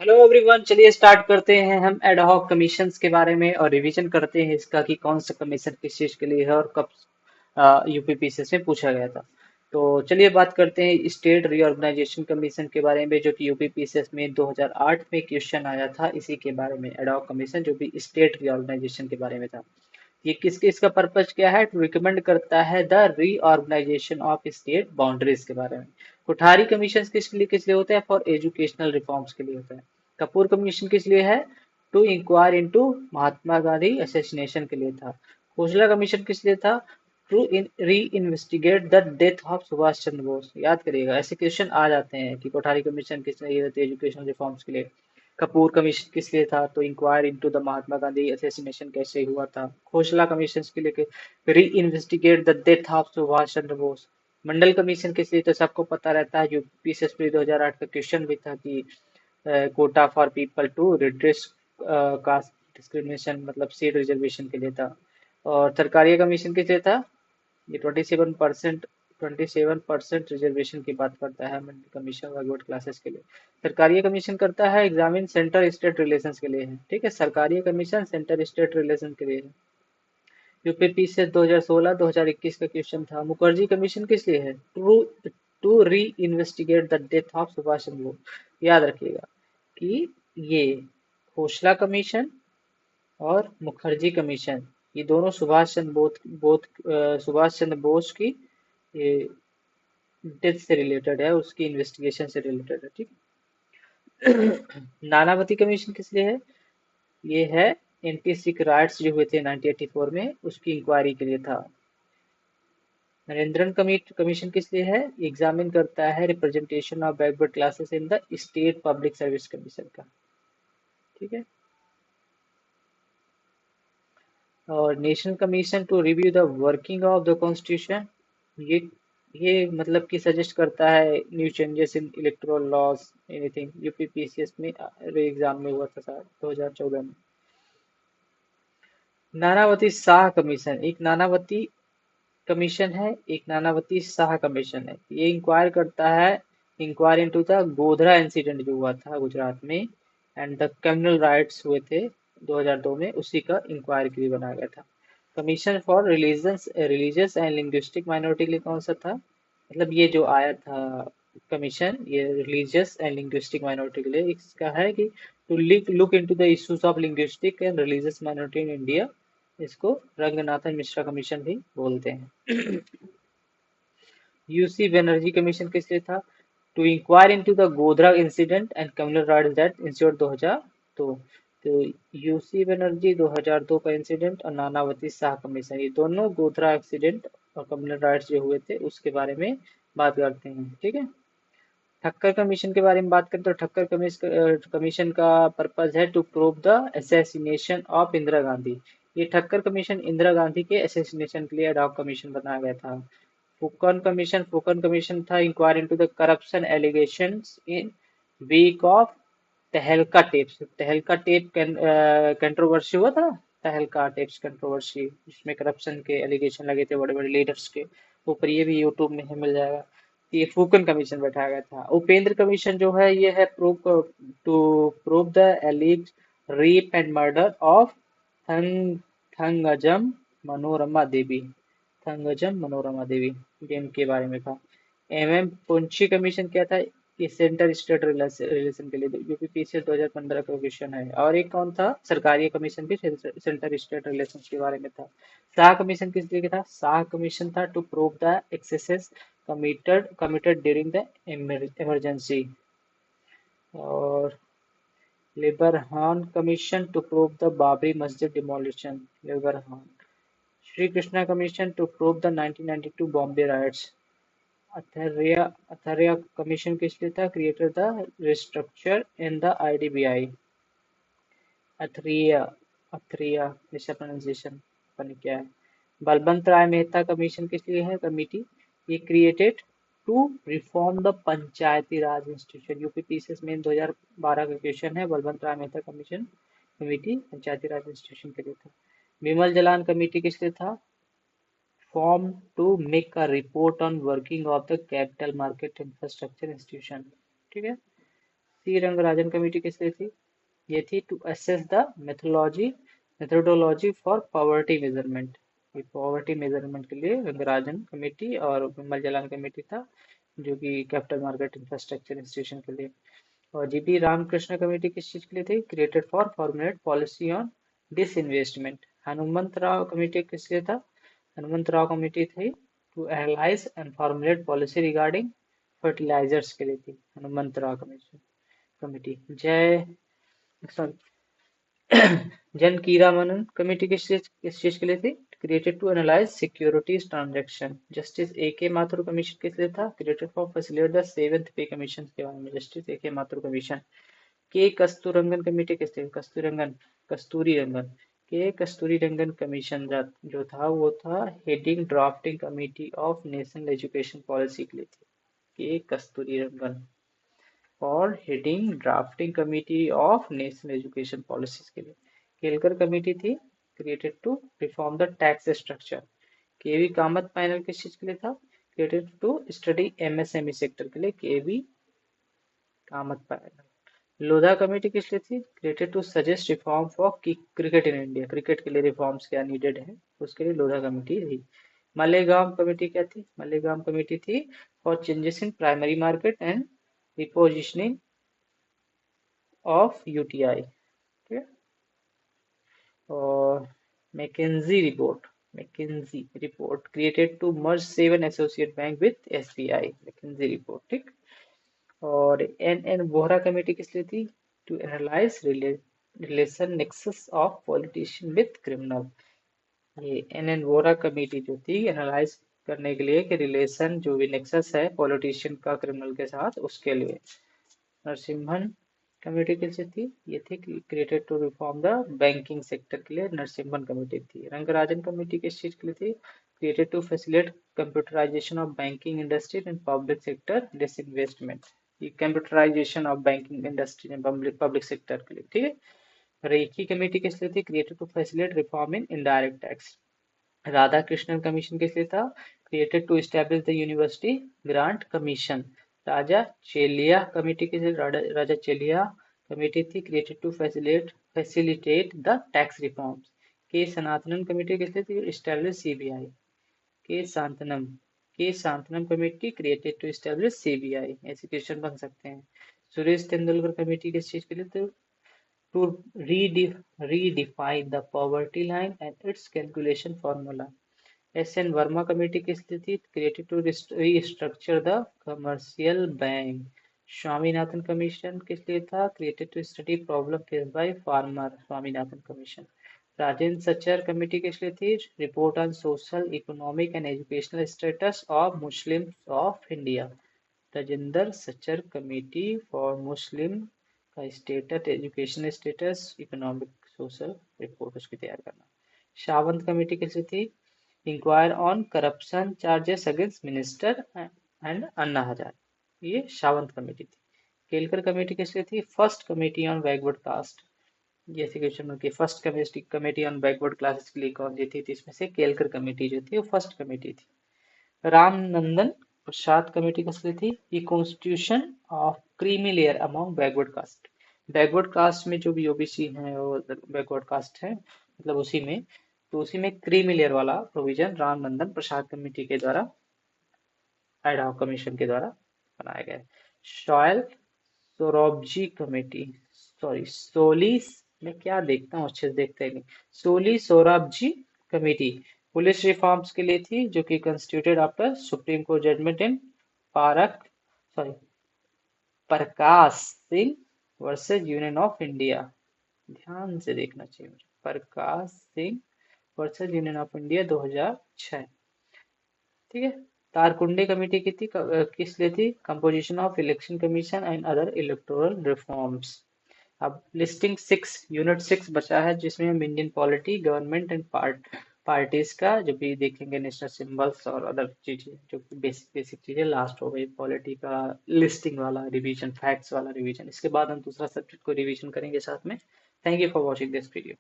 Hello everyone, चलिए start करते हैं। हम एडहॉक कमीशंस के बारे में और रिवीजन करते हैं इसका कि कौन सा कमीशन किस चीज के लिए है और कब यूपीपीसीएस में पूछा गया था। तो चलिए बात करते हैं स्टेट रीऑर्गेनाइजेशन कमीशन के बारे में, जो कि यूपीपीसीएस में 2008 में क्वेश्चन आया था। इसी के बारे में एडहॉक कमीशन जो भी स्टेट रीऑर्गेनाइजेशन के बारे में था। ये किसके इसका पर्पज क्या है? टू रिकमेंड करता है the reorganisation of state boundaries के बारे में। कोठारी कमीशन किस लिए होता है? फॉर एजुकेशनल रिफॉर्म्स के लिए होता है। कपूर कमीशन किस लिए है? To inquire into Mahatma Gandhi assassination के लिए था। खोसला कमीशन किस लिए था? To reinvestigate the death of Subhash Chandra Bose. याद करिएगा, ऐसे क्वेश्चन आ जाते हैं कि कोठारी कमीशन किस लिए होती है? एजुकेशनल रिफॉर्म्स के लिए। कपूर कमीशन किस लिए था? तो inquire into the Mahatma Gandhi assassination कैसे हुआ था। खोसला कमीशन के लिए reinvestigate the death of Subhash Chandra Bose. Mandal commission किस लिए? तो सबको पता रहता है, यूपीएससी 2008 का क्वेश्चन भी था कि quota for people to redress caste discrimination, मतलब सीट रिजर्वेशन के लिए था। और थरकारिया कमीशन किस लिए था? ये 27% रिजर्वेशन की बात करता है। कमीशन बैकवर्ड क्लासेस के लिए। सरकारी कमीशन करता है एग्जामिन सेंटर स्टेट रिलेशंस के लिए है। ठीक है, सरकारी कमीशन सेंटर स्टेट रिलेशन के लिए है। यूपीपी से 2016-2021 का क्वेश्चन था। मुखर्जी कमीशन किस लिए है? To reinvestigate the death of Subhash Chandra Bose. याद रखिएगा कि ये खोसला कमीशन और मुखर्जी कमीशन, ये दोनों सुभाष चंद्र बोस की ये डेथ से रिलेटेड है, उसकी इन्वेस्टिगेशन से रिलेटेड है। ठीक। नानावती कमीशन किस लिए है? ये है एंटी सिख राइट्स जो हुए थे 1984 में, उसकी इंक्वायरी के लिए था। नरेंद्रन कमीशन किस लिए है? एग्जामिन करता है representation of backward classes in the state public service commission का। ठीक है। और national commission to review the working of the constitution, ये ये मतलब कि सजेस्ट करता है new changes in electoral laws anything. UPPCS में एग्जाम में हुआ था सर 2014 में। नानावती शाह कमीशन, एक नानावती कमीशन है, एक नानावती शाह कमीशन है। ये इंक्वायर करता है, inquire into the Godhra incident जो हुआ था गुजरात में एंड द कम्युनल राइट्स हुए थे 2002 में, उसी का इंक्वायर के लिए बनाया गया था। Commission for religious and linguistic minority के लिए कौन सा था? मतलब ये जो आया था कमीशन, ये रिलीजियस एंड लिंग्विस्टिक माइनॉरिटी के लिए। इसका है कि to look into the issues of linguistic and religious minority in India. इसको रंगनाथन मिश्रा कमीशन भी बोलते हैं। यूसी बनर्जी कमीशन किस लिए था? To inquire into the Godhra incident and communal riots that insured 2002। तो यूसी बनर्जी 2002 का इंसिडेंट और नानावती शाह कमीशन, ये दोनों गोधरा एक्सीडेंट और कम्युनल राइट्स जो हुए थे उसके बारे में बात करते हैं। ठीक है। ठक्कर कमीशन के बारे में बात करें तो ठक्कर कमीशन का पर्पज है to prove the assassination of Indira Gandhi. ये ठक्कर कमीशन इंदिरा गांधी के असैसिनेशन के लिए एडॉक कमीशन बनाया गया था। फुकन कमीशन था inquire into the corruption allegations in week of Tehelka tapes. Tehelka tape controversy हुआ था। तहलका टेप्स कंट्रोवर्सी, जिसमें करप्शन के एलिगेशन लगे थे बड़े बड़े लीडर्स के ऊपर। ये भी यूट्यूब में है, मिल जाएगा। ये फूकन कमीशन बैठाया गया था। उपेंद्र कमीशन जो है ये है to prove the alleged rape and murder of Thang Thangjam Manorama Devi. Thangjam Manorama Devi, ये इनके बारे में था। पुंछी कमीशन क्या था? ये सेंटर स्टेट रिलेशन के लिए यूपीपीसी 2015 का क्वेश्चन है। और एक कौन था? सरकारी कमीशन भी सेंटर स्टेट रिलेशन के बारे में था। शाह कमीशन किस लिए था? शाह कमीशन था to prove the excesses committed during the emergency. और Liberhan commission to prove the Babri Masjid demolition. Liberhan. Shri Krishna commission to prove the 1992 Bombay riots. Athreya commission किस लिए था? Created the restructure in the IDBI. Athreya, Athreya जैसा प्रोनाउंसिएशन पता नहीं क्या है। बलवंत राय मेहता कमीशन किस लिए है? कमिटी, ये created to reform the panchayati raj institution. UPPCS में 2012 का क्वेश्चन है। Balwant Rai Mehta commission committee panchayati raj institution के लिए था। विमल जलान कमेटी किस लिए था? Form to make a report on working of the capital market infrastructure institution. ठीक है। तीसरी रंगराजन कमेटी किस लिए थी? ये थी to assess the methodology for poverty measurement. ये पॉवर्टी मेजरमेंट के लिए रंगराजन कमेटी और विमल जलान कमेटी था, जो कि कैपिटल मार्केट इंफ्रास्ट्रक्चर इंस्टीट्यूशन के लिए। और जीपी रामकृष्ण कमेटी किस चीज के लिए थी? Created for formulate policy on disinvestment. Hanumant Rao committee किस लिए था? हनुमंत राव कमेटी थी to analyse and formulate policy regarding fertilisers के लिए थी हनुमंत राव कमेटी। जय सॉरी जन कीरामानन कमेटी किस चीज के लिए थी? Created to analyse securities transaction. Justice A K Mathur commission किस लिए था? Created for facilitate the seventh pay commission के बारे में, justice A K Mathur commission. के कस्तूरंगन कमेटी किस लिए? कस्तूरी रंगन के कस्तूरी रंगन कमीशन जो था वो था heading drafting committee of national education policy के लिए थी। के कस्तूरी रंगन और heading drafting committee of national education policies के लिए। केलकर कमेटी थी created to reform the tax structure. KV Kamath panel किस चीज के लिए था? Created to study MSME sector के लिए KV Kamath panel. Lodha committee किस लिए थी? Created to suggest reform for cricket in India. Cricket के लिए रिफॉर्म्स क्या नीडेड है, उसके लिए लोधा कमेटी थी। मालेगांव कमेटी क्या थी? मालेगांव कमेटी थी for changes in primary market and repositioning of UTI. ठीक है। और McKinsey report created to merge 7 associate bank with SBI. McKinsey report, ठीक। और एन वोहरा कमेटी किस लिए थी? To analyse relation nexus of politician with criminal. ये एन वोहरा कमेटी जो थी एनालाइज करने के लिए कि रिलेशन जो भी नेक्सस है पॉलिटिशियन का क्रिमिनल के साथ, उसके लिए। नरसिम्हन कमेटी किस लिए थी? ये थी created to reform the banking sector के लिए नरसिम्हन कमेटी थी। रंगराजन कमेटी किस चीज के लिए थी? Created to facilitate computerisation of banking industry and public sector disinvestment. ये computerisation of banking industry and public sector के लिए, ठीक है। रेखी कमेटी किस लिए थी? Created to facilitate reform in indirect tax. Radha Krishnan commission किस लिए था? Created to establish the university grant commission. Raja Chelliah committee किस लिए? राजा चेलिया कमेटी थी created to facilitate the tax reforms. K Santhanam committee किस लिए थी? Establish CBI. K Santhanam K Santhanam committee created to establish CBI. ऐसे क्वेश्चन बन सकते हैं। सुरेश तेंदुलकर कमेटी किस चीज के लिए? तो to redefine the poverty line and its calculation formula. S.N. Verma committee किस लिए थी? Created to restructure the commercial bank. Swaminathan commission किस लिए था? Created to study problem faced by farmer. Swaminathan commission. Rajendra Sachar committee किस लिए थी? Report on social economic and educational status of Muslims of India. Rajendra Sachar committee for Muslim का status, education status, economic social report उसकी तैयार करना। सावंत कमेटी किस थी? Inquire on corruption charges against minister and Anna Hazare. ये सावंत कमेटी थी। केलकर कमेटी किस लिए थी? First committee on backward caste. ये क्वेश्चन होती है, first committee on backward classes के लिए कौन सी थी? तो इसमें से केलकर कमेटी जो थी वो फर्स्ट कमेटी थी। रामनंदन प्रसाद कमेटी किस लिए थी? ये constitution of creamy layer among backward caste. Backward caste में जो भी ओबीसी हैं वो बैकवर्ड कास्ट है, मतलब उसी में, तो उसी में क्रीमी लेयर वाला प्रोविजन रामनंदन प्रसाद कमेटी के द्वारा, एड हॉक कमीशन के द्वारा बनाया गया है। Soil Sorabjee committee, sorry Soli, मैं क्या देखता हूँ अच्छे से देखते ही नहीं, Soli Sorabjee committee police reforms के लिए थी, जो कि constituted after supreme court judgement in Prakash Singh versus union of India. ध्यान से देखना चाहिए मुझे। Prakash Singh versus union of India 2006, ठीक है। तारकुंडे कमेटी की थी किस लिए थी? Composition of election commission and other electoral reforms. अब लिस्टिंग 6 यूनिट 6 बचा है, जिसमें हम Indian polity, government and parties का जो भी देखेंगे, नेशनल सिंबल्स और अदर चीजें जो बेसिक चीजें लास्ट हो गई। पॉलिटी का लिस्टिंग वाला रिवीजन, फैक्ट्स वाला रिवीजन, इसके बाद हम दूसरा सब्जेक्ट को रिवीजन करेंगे साथ में। Thank you for watching this video.